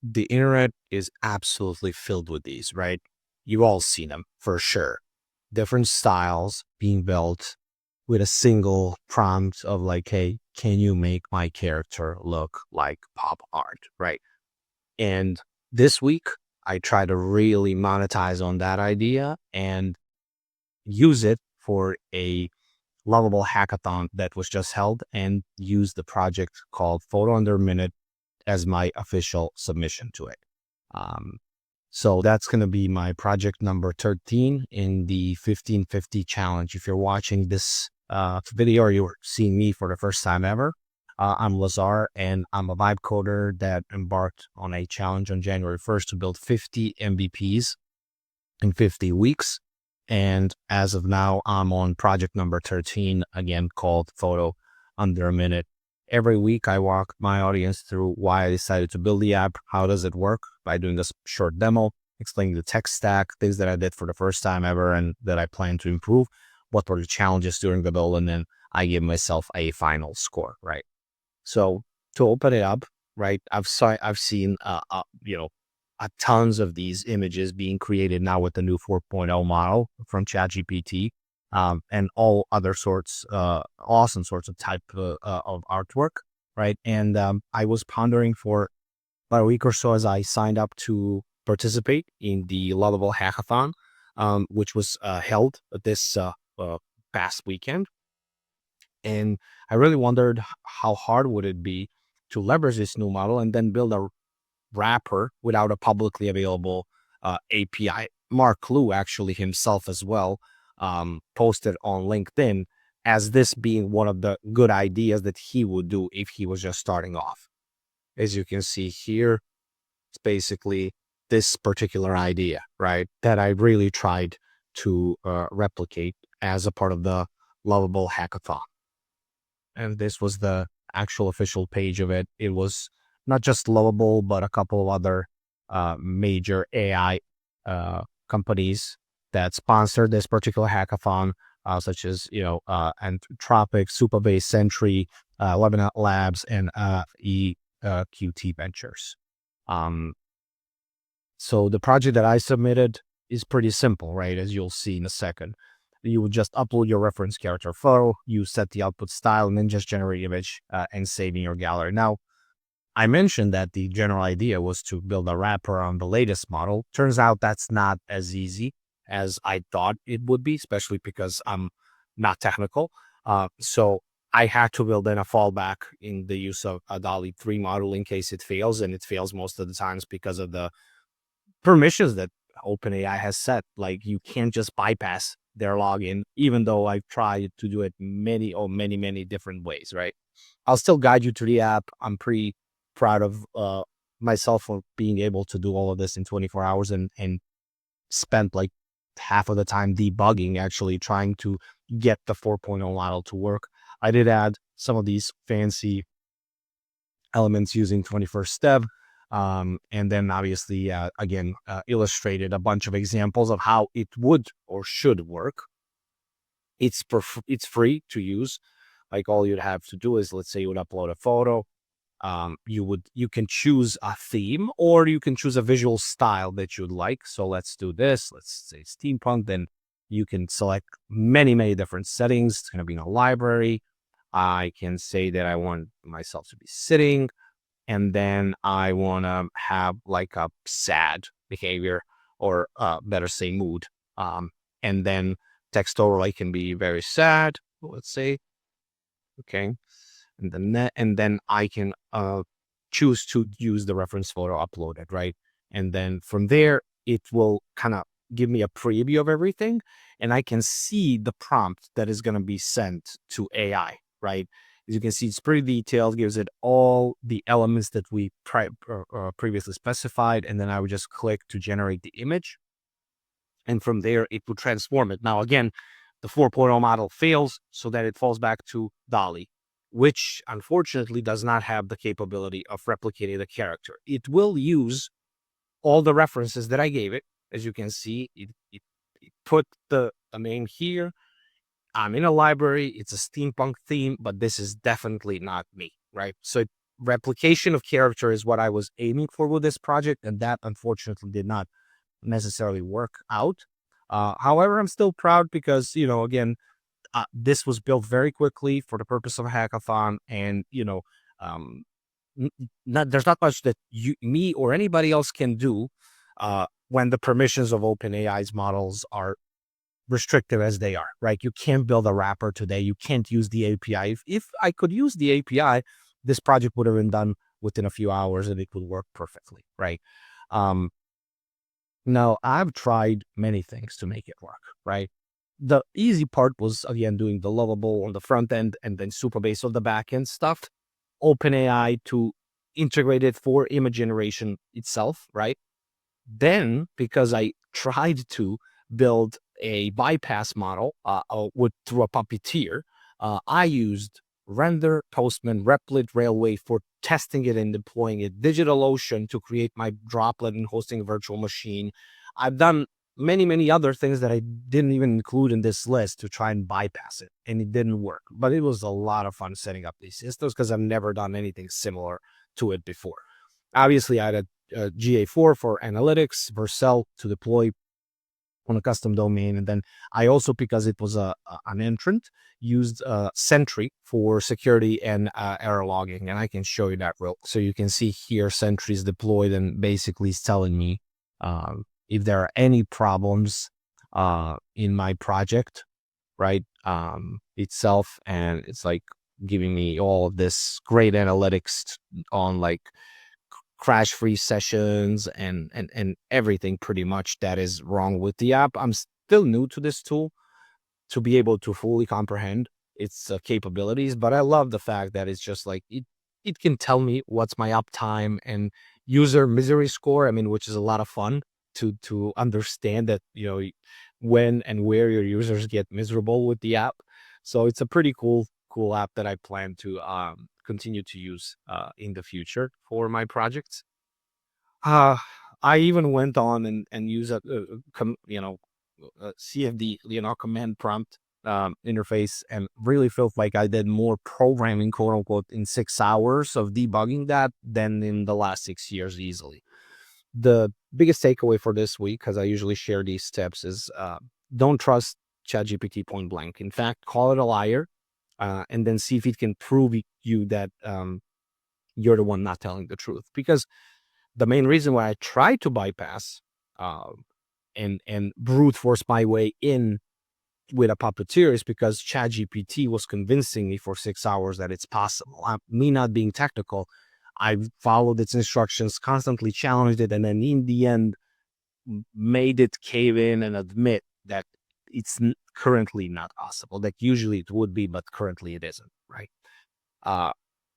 the internet is absolutely filled with these, right? You've all seen them for sure. Different styles being built with a single prompt of like, hey, can you make my character look like pop art, right? And this week, I try to really monetize on that idea and use it for a Lovable Hackathon that was just held and use the project called Photo Under a Minute as my official submission to it. Um, so that's going to be my project number 13 in the 1550 challenge. If you're watching this video or you're seeing me for the first time ever, I'm Lazar and I'm a vibe coder that embarked on a challenge on January 1st to build 50 MVPs in 50 weeks. And as of now, I'm on project number 13, again, called Photo Under a Minute. Every week, I walk my audience through why I decided to build the app, how does it work, by doing this short demo, explaining the tech stack, things that I did for the first time ever and that I plan to improve, what were the challenges during the build, and then I give myself a final score, right? So to open it up, right, I've seen, tons of these images being created now with the new 4.0 model from ChatGPT, and all other sorts, awesome sorts of type of artwork, right? And I was pondering for about a week or so as I signed up to participate in the Lovable Hackathon, which was held this past weekend. And I really wondered how hard would it be to leverage this new model and then build a wrapper without a publicly available API. Mark Liu actually himself as well posted on LinkedIn as this being one of the good ideas that he would do if he was just starting off. As you can see here, it's basically this particular idea, right, that I really tried to replicate as a part of the Lovable Hackathon. And this was the actual official page of it. It was not just Lovable, but a couple of other major AI companies that sponsored this particular hackathon, such as Anthropic, Supabase, Sentry, Lebanon Labs, and EQT Ventures. Um, so the project that I submitted is pretty simple, right? As you'll see in a second. You would just upload your reference character photo, you set the output style, and then just generate image and save in your gallery. Now, I mentioned that the general idea was to build a wrapper on the latest model. Turns out that's not as easy as I thought it would be, especially because I'm not technical. So I had to build in a fallback in the use of a DALL-E 3 model in case it fails, and it fails most of the times because of the permissions that OpenAI has set. Like you can't just bypass their login, even though I've tried to do it many different ways, right? I'll still guide you to the app. I'm pretty proud of myself for being able to do all of this in 24 hours and spent like half of the time debugging, actually trying to get the 4.0 model to work. I did add some of these fancy elements using 21st Step. And then obviously, again, illustrated a bunch of examples of how it would or should work. It's free to use. Like all you'd have to do is, let's say you would upload a photo. You can choose a theme or you can choose a visual style that you'd like. So let's do this. Let's say steampunk. Then you can select many different settings. It's going to be in a library. I can say that I want myself to be sitting, and then I want to have like a sad behavior, or better say mood. And then text overlay can be very sad, let's say. Okay. And then I can choose to use the reference photo uploaded, right? And then from there, it will kind of give me a preview of everything, and I can see the prompt that is going to be sent to AI, right? As you can see, it's pretty detailed, gives it all the elements that we previously specified, and then I would just click to generate the image. And from there, it would transform it. Now, again, the 4.0 model fails so that it falls back to DALL-E, which unfortunately does not have the capability of replicating the character. It will use all the references that I gave it. As you can see, it put the name here. I'm in a library. It's a steampunk theme, but this is definitely not me, right? So replication of character is what I was aiming for with this project, and that unfortunately did not necessarily work out. However, I'm still proud because, again, this was built very quickly for the purpose of a hackathon, and um, there's not much that me, or anybody else can do when the permissions of OpenAI's models are restrictive as they are. Right? You can't build a wrapper today. You can't use the API. If I could use the API, this project would have been done within a few hours, and it would work perfectly. Right? Um, Now, I've tried many things to make it work, right? The easy part was, again, doing the Lovable on the front end and then Supabase on the back end stuff. OpenAI to integrate it for image generation itself, right? Then, because I tried to build a bypass model through a puppeteer, I used Render, Postman, Replit, Railway for testing it and deploying it, DigitalOcean to create my droplet and hosting a virtual machine. I've done many, many other things that I didn't even include in this list to try and bypass it, and it didn't work. But it was a lot of fun setting up these systems because I've never done anything similar to it before. Obviously, I had a GA4 for analytics, Vercel to deploy on a custom domain. And then I also, because it was an entrant, used Sentry for security and error logging. And I can show you that so you can see here Sentry is deployed and basically is telling me if there are any problems in my project, right, itself. And it's like giving me all of this great analytics on like crash-free sessions and everything pretty much that is wrong with the app. I'm still new to this tool to be able to fully comprehend its capabilities, but I love the fact that it's just like it can tell me what's my uptime and user misery score. I mean, which is a lot of fun to understand that, when and where your users get miserable with the app. So it's a pretty cool app that I plan to continue to use in the future for my projects. Uh, I even went on and used a CFD, command prompt interface, and really felt like I did more programming, quote unquote, in 6 hours of debugging that than in the last 6 years easily. The biggest takeaway for this week, because I usually share these steps, is don't trust ChatGPT point blank. In fact, call it a liar, and then see if it can prove you that you're the one not telling the truth. Because the main reason why I tried to bypass uh, and brute force my way in with a puppeteer is because ChatGPT was convincing me for 6 hours that it's possible. Me not being technical, I followed its instructions, constantly challenged it, and then in the end made it cave in and admit that it's currently not possible. Like usually it would be, but currently it isn't, right? Uh,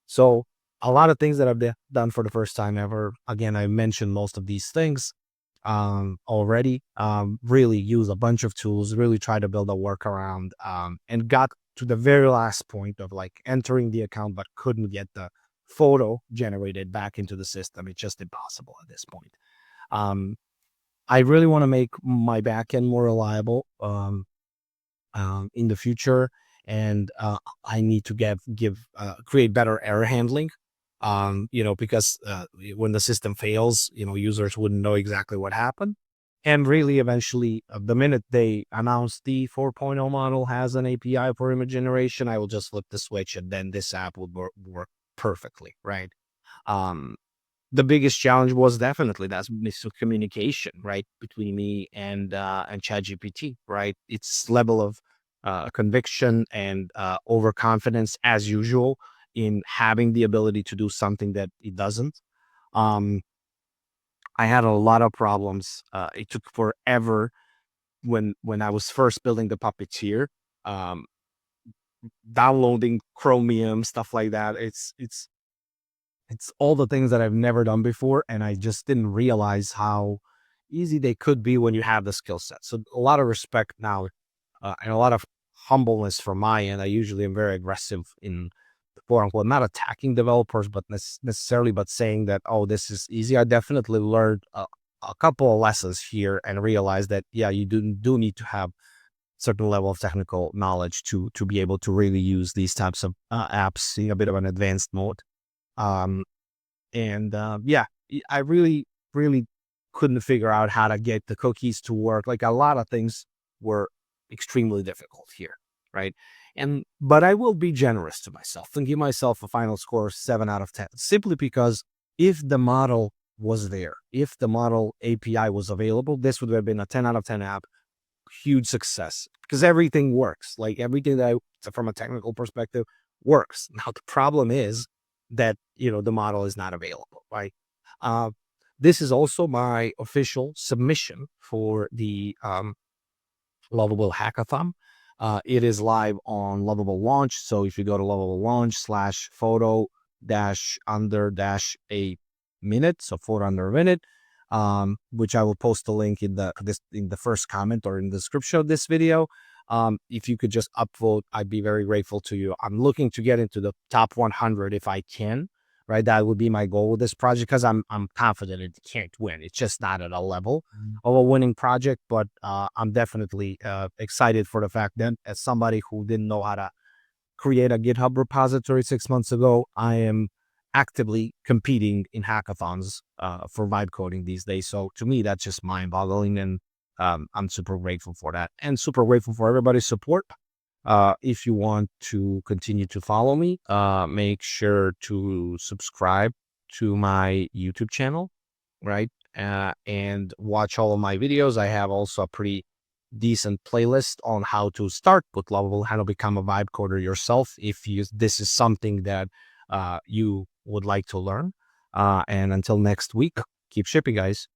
so a lot of things that I've done for the first time ever. Again, I mentioned most of these things already. Really use a bunch of tools, really try to build a workaround, and got to the very last point of like entering the account, but couldn't get the photo generated back into the system. It's just impossible at this point. Um, I really want to make my backend more reliable in the future, and I need to create better error handling. Because when the system fails, users wouldn't know exactly what happened. And really, eventually, the minute they announce the 4.0 model has an API for image generation, I will just flip the switch, and then this app will work perfectly, right? Um, the biggest challenge was definitely that miscommunication, right, between me and ChatGPT, right? Its level of conviction and overconfidence, as usual, in having the ability to do something that it doesn't. Um, I had a lot of problems. It took forever when I was first building the Puppeteer, um, downloading Chromium, stuff like that. It's all the things that I've never done before, and I just didn't realize how easy they could be when you have the skill set. So a lot of respect now, and a lot of humbleness from my end. I usually am very aggressive in quote unquote not attacking developers, but necessarily, but saying that, oh, this is easy. I definitely learned a couple of lessons here and realized that, yeah, you do need to have certain level of technical knowledge to be able to really use these types of apps in a bit of an advanced mode. Yeah, I really couldn't figure out how to get the cookies to work. Like a lot of things were extremely difficult here, right? But I will be generous to myself and give myself a final score of 7 out of 10, simply because if the model was there, if the model API was available, this would have been a 10 out of 10 app, huge success, because everything works. Like everything from a technical perspective works. Now the problem is that the model is not available, right? Uh, this is also my official submission for the Lovable Hackathon. It is live on Lovable Launch. So if you go to Lovable Launch /photo dash under dash a minute, so photo under a minute, which I will post the link in the first comment or in the description of this video. If you could just upvote, I'd be very grateful to you. I'm looking to get into the top 100 if I can. Right, that would be my goal with this project, because I'm confident it can't win. It's just not at a level of a winning project, but I'm definitely excited for the fact that, as somebody who didn't know how to create a GitHub repository 6 months ago, I am actively competing in hackathons for vibe coding these days. So to me, that's just mind-boggling, and I'm super grateful for that, and super grateful for everybody's support. If you want to continue to follow me, make sure to subscribe to my YouTube channel, right? And watch all of my videos. I have also a pretty decent playlist on how to start with Lovable, how to become a vibe coder yourself, if this is something that you would like to learn. And until next week, keep shipping, guys.